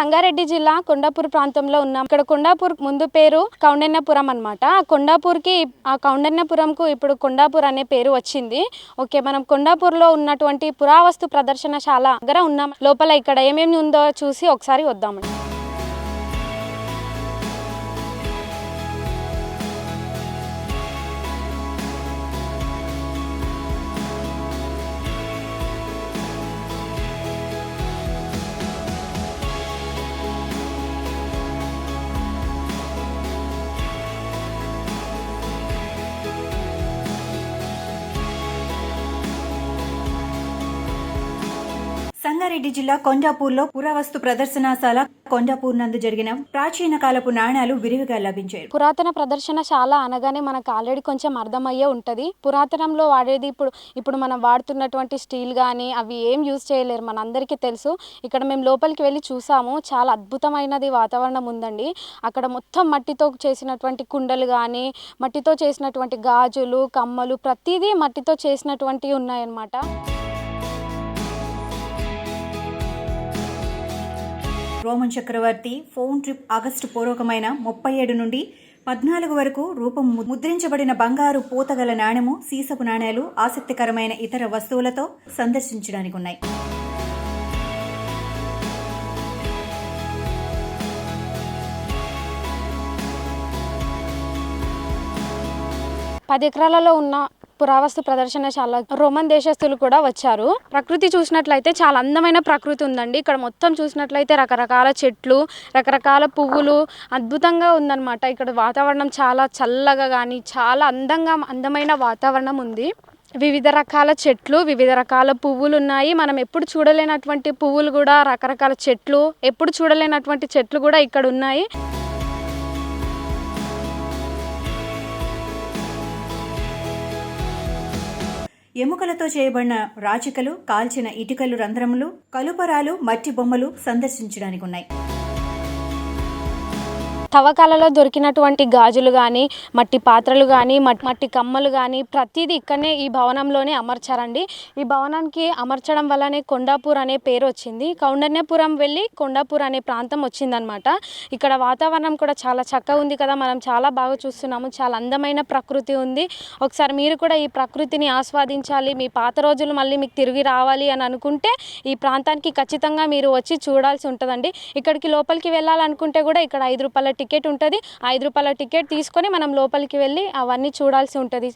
సంగారెడ్డి జిల్లా కొండాపూర్ ప్రాంతంలో ఉన్నాం. ఇక్కడ కొండాపూర్ ముందు పేరు కౌండన్యపురం అన్నమాట. ఆ కౌండన్యపురంకు ఇప్పుడు కొండాపూర్ అనే పేరు వచ్చింది. ఓకే, మనం కొండాపూర్లో ఉన్నటువంటి పురావస్తు ప్రదర్శనశాల దగ్గర ఉన్నాం. లోపల ఇక్కడ ఏమేమి ఉందో చూసి ఒకసారి వద్దామండి. సంగారెడ్డి జిల్లా కొండాపూర్లో పురావస్తు ప్రదర్శనశాల కొండాపూర్ నందు జరిగిన ప్రాచీన కాలపు నాణ్యాలు విరివిగా లభించాయి. పురాతన ప్రదర్శనశాల అనగానే మనకు ఆల్రెడీ కొంచెం అర్థమయ్యే ఉంటుంది. పురాతనంలో వాడేది ఇప్పుడు మనం వాడుతున్నటువంటి స్టీల్ కానీ అవి ఏం యూజ్ చేయలేరు, మనందరికీ తెలుసు. ఇక్కడ మేము లోపలికి వెళ్ళి చూసాము, చాలా అద్భుతమైనది వాతావరణం ఉందండి. అక్కడ మొత్తం మట్టితో చేసినటువంటి కుండలు కానీ, మట్టితో చేసినటువంటి గాజులు, కమ్మలు, ప్రతిదీ మట్టితో చేసినటువంటివి ఉన్నాయన్నమాట. రోమన్ చక్రవర్తి ఫోన్ ట్రిప్ ఆగస్టు పూర్వకమైన 37 నుండి 14 వరకు రూపం ముద్రించబడిన బంగారు పూతగల నాణెము, సీసపు నాణేలు ఆసక్తికరమైన ఇతర వస్తువులతో సందర్శించడానికి ఉన్నాయి. పది ఎకరాలలో ఉన్న పురావస్తు ప్రదర్శనశాల రోమన్ దేశస్తులు కూడా వచ్చారు. ప్రకృతి చూసినట్లయితే చాలా అందమైన ప్రకృతి ఉందండి. ఇక్కడ మొత్తం చూసినట్లయితే రకరకాల చెట్లు, రకరకాల పువ్వులు, అద్భుతంగా ఉందన్నమాట. ఇక్కడ వాతావరణం చాలా చల్లగా కానీ చాలా అందమైన వాతావరణం ఉంది. వివిధ రకాల చెట్లు, వివిధ రకాల పువ్వులు ఉన్నాయి. మనం ఎప్పుడు చూడలేనటువంటి పువ్వులు కూడా, రకరకాల చెట్లు, ఎప్పుడు చూడలేనటువంటి చెట్లు కూడా ఇక్కడ ఉన్నాయి. ఎముకలతో చేయబడిన రాచికలు, కాల్చిన ఇటుకలు రంధ్రములు, కలుపరాలు, మట్టి బొమ్మలు సందర్శించడానికి ఉన్నాయి. తవ్వకాలలో దొరికినటువంటి గాజులు కానీ, మట్టి పాత్రలు కానీ, మట్టి కమ్మలు కానీ ప్రతిదీ ఇక్కడనే ఈ భవనంలోనే అమర్చారండి. ఈ భవనానికి అమర్చడం వల్లనే కొండాపూర్ అనే పేరు వచ్చింది. కౌండన్యపురం వెళ్ళి కొండాపూర్ అనే ప్రాంతం వచ్చిందనమాట. ఇక్కడ వాతావరణం కూడా చాలా చక్కగా ఉంది కదా, మనం చాలా బాగా చూస్తున్నాము. చాలా అందమైన ప్రకృతి ఉంది. ఒకసారి మీరు కూడా ఈ ప్రకృతిని ఆస్వాదించాలి, మీ పాత రోజులు మళ్ళీ మీకు తిరిగి రావాలి అని అనుకుంటే ఈ ప్రాంతానికి ఖచ్చితంగా మీరు వచ్చి చూడాల్సి ఉంటుందండి. ఇక్కడికి లోపలికి వెళ్ళాలనుకుంటే కూడా ఇక్కడ 5 రూపాయల టికెట్ ఉంటుంది. 5 రూపాయల టికెట్ తీసుకొని మనం లోపలికి వెళ్ళి అవన్నీ చూడాల్సి ఉంటుంది.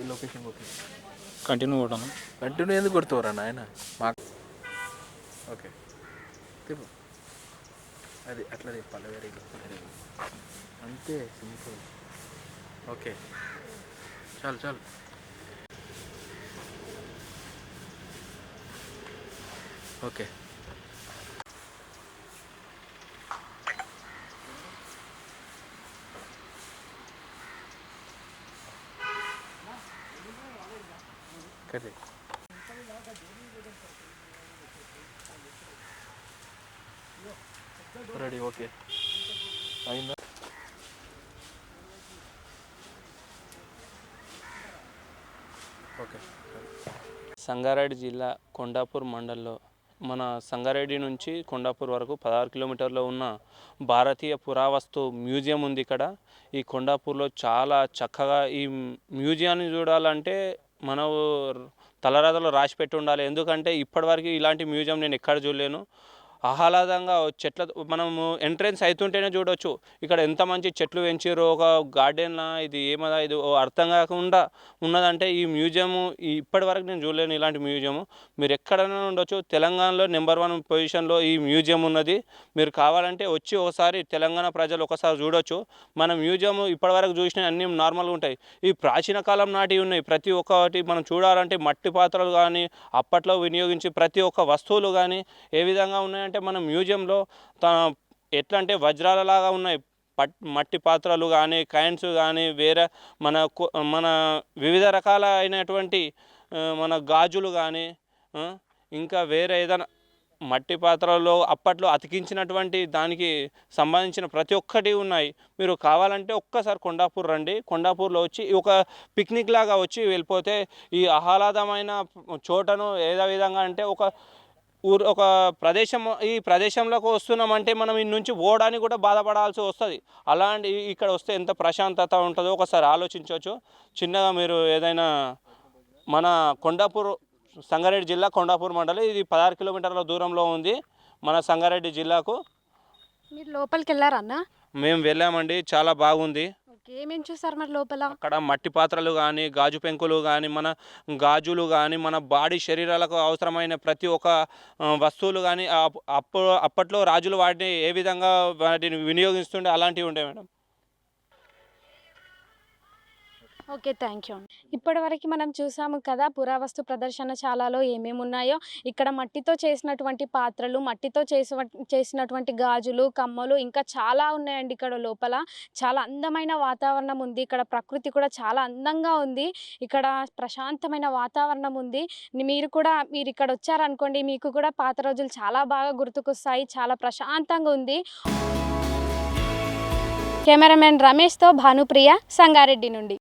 లొకేషన్ ఓకే, కంటిన్యూ కొట్టాను. కంటిన్యూ ఎందుకు కొడుతావురా నాయన? మాకు ఓకే తిప్పు, అది అట్లా చెప్పాలి, వెరీ గుడ్, అంతే సింపుల్. ఓకే, చాలు చాలు. Okay, correct. రెడీ, ఓకే అయిందా? ఓకే. సంగారెడ్డి జిల్లా కొండాపూర్ మండల్లో మన సంగారెడ్డి నుంచి కొండాపూర్ వరకు 16 కిలోమీటర్లో ఉన్న భారతీయ పురావస్తు మ్యూజియం ఉంది ఇక్కడ. ఈ కొండాపూర్లో చాలా చక్కగా ఈ మ్యూజియాన్ని చూడాలంటే మనం తలరాతలో రాసి పెట్టి ఉండాలి. ఎందుకంటే ఇప్పటివరకు ఇలాంటి మ్యూజియం నేను ఎక్కడ చూడలేను. ఆహ్లాదంగా చెట్ల మనము ఎంట్రెన్స్ అవుతుంటేనే చూడవచ్చు ఇక్కడ ఎంత మంచి చెట్లు పెంచారో. ఒక గార్డెన్లా ఇది ఏమదా ఇది అర్థం కాకుండా ఉన్నదంటే ఈ మ్యూజియము ఇప్పటి వరకు నేను చూడలేను ఇలాంటి మ్యూజియము. మీరు ఎక్కడైనా ఉండొచ్చు, తెలంగాణలో నెంబర్ 1 పొజిషన్లో ఈ మ్యూజియం ఉన్నది. మీరు కావాలంటే వచ్చి ఒకసారి తెలంగాణ ప్రజలు ఒకసారి చూడొచ్చు. మన మ్యూజియం ఇప్పటివరకు చూసిన అన్నీ నార్మల్గా ఉంటాయి. ఈ ప్రాచీన కాలం నాటివి ఉన్నాయి. ప్రతి ఒక్కటి మనం చూడాలంటే మట్టి పాత్రలు కానీ, అప్పట్లో వినియోగించి ప్రతి ఒక్క వస్తువులు కానీ ఏ విధంగా ఉన్నాయంటే మన మ్యూజియంలో ఎట్లా అంటే వజ్రాలలాగా ఉన్నాయి. మట్టి పాత్రలు కానీ కాయిన్స్ కానీ వేరే మన వివిధ రకాల అయినటువంటి మన గాజులు కానీ ఇంకా వేరే ఏదైనా మట్టి పాత్రలో అప్పట్లో అతికించినటువంటి దానికి సంబంధించిన ప్రతి ఒక్కటి ఉన్నాయి. మీరు కావాలంటే ఒక్కసారి కొండాపూర్ రండి. కొండాపూర్లో వచ్చి ఒక పిక్నిక్ లాగా వచ్చి వెళ్ళిపోతే ఈ ఆహ్లాదమైన చోటను ఏదో విధంగా అంటే ఒక ప్రదేశం, ఈ ప్రదేశంలోకి వస్తున్నామంటే మనం ఇన్ని నుంచి పోవడానికి కూడా బాధపడాల్సి వస్తుంది. అలాంటి ఇక్కడ వస్తే ఎంత ప్రశాంతత ఉంటుందో ఒకసారి ఆలోచించవచ్చు. చిన్నగా మీరు ఏదైనా మన కొండాపూర్ సంగారెడ్డి జిల్లా కొండాపూర్ మండలం, ఇది 16 కిలోమీటర్ల దూరంలో ఉంది మన సంగారెడ్డి జిల్లాకు. మీరు లోపలికి వెళ్ళారన్న? మేము వెళ్ళామండి, చాలా బాగుంది. ఓకే, ఏమేమి చూసారు మరి లోపల? అక్కడ మట్టి పాత్రలు కానీ, గాజు పెంకులు కానీ, మన గాజులు కానీ, మన బాడీ శరీరాలకు అవసరమైన ప్రతి ఒక్క వస్తువులు కానీ అప్పట్లో రాజులు వాటిని ఏ విధంగా వాటిని వినియోగిస్తుండే అలాంటివి ఉండే మేడం. Okay, thank you. ఇప్పటివరకు మనం చూసాము కదా పురావస్తు ప్రదర్శనశాలలో ఏమేమి ఉన్నాయో. ఇక్కడ మట్టితో చేసినటువంటి పాత్రలు, మట్టితో చేసినటువంటి గాజులు, కమ్మలు ఇంకా చాలా ఉన్నాయండి. ఇక్కడ లోపల చాలా అందమైన వాతావరణం ఉంది. ఇక్కడ ప్రకృతి కూడా చాలా అందంగా ఉంది. ఇక్కడ ప్రశాంతమైన వాతావరణం ఉంది. మీరు ఇక్కడ వచ్చారనుకోండి, మీకు కూడా పాత రోజులు చాలా బాగా గుర్తుకొస్తాయి. చాలా ప్రశాంతంగా ఉంది. కెమెరామెన్ రమేష్తో భానుప్రియ, సంగారెడ్డి నుండి.